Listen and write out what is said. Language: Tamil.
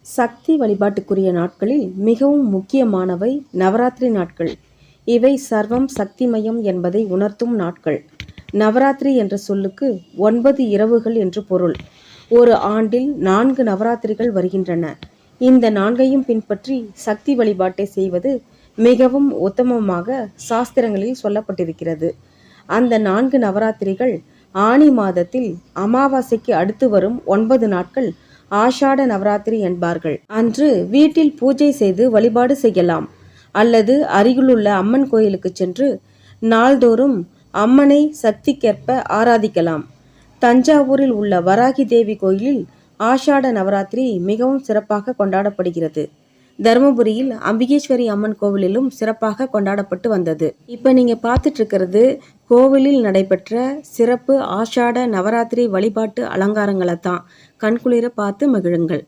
சக்தி வழிபாட்டுக்குரிய நாட்களில் மிகவும் முக்கியமானவை நவராத்திரி நாட்கள். இவை சர்வம் சக்திமயம் என்பதை உணர்த்தும் நாட்கள். நவராத்திரி என்ற சொல்லுக்கு 9 இரவுகள் என்று பொருள். ஒரு ஆண்டில் 4 நவராத்திரிகள் வருகின்றன. இந்த 4ஐயும் பின்பற்றி சக்தி வழிபாட்டை செய்வது மிகவும் உத்தமமாக சாஸ்திரங்களில் சொல்லப்பட்டிருக்கிறது. அந்த 4 நவராத்திரிகள் ஆனி மாதத்தில் அமாவாசைக்கு அடுத்து வரும் 9 நாட்கள் ஆஷாட நவராத்திரி என்பார்கள். அன்று வீட்டில் பூஜை செய்து வழிபாடு செய்யலாம். அல்லது அருகிலுள்ள அம்மன் கோயிலுக்கு சென்று நாள்தோறும் அம்மனை சக்திக்கேற்ப ஆராதிக்கலாம். தஞ்சாவூரில் உள்ள வராகி தேவி கோயிலில் ஆஷாட நவராத்திரி மிகவும் சிறப்பாக கொண்டாடப்படுகிறது. தருமபுரியில் அம்பிகேஸ்வரி அம்மன் கோவிலிலும் சிறப்பாக கொண்டாடப்பட்டு வந்தது. இப்போ நீங்கள் பார்த்துட்டு இருக்கிறது கோவிலில் நடைபெற்ற சிறப்பு ஆஷாட நவராத்திரி வழிபாட்டு அலங்காரங்களை தான். கண்குளிர பார்த்து மகிழுங்கள்.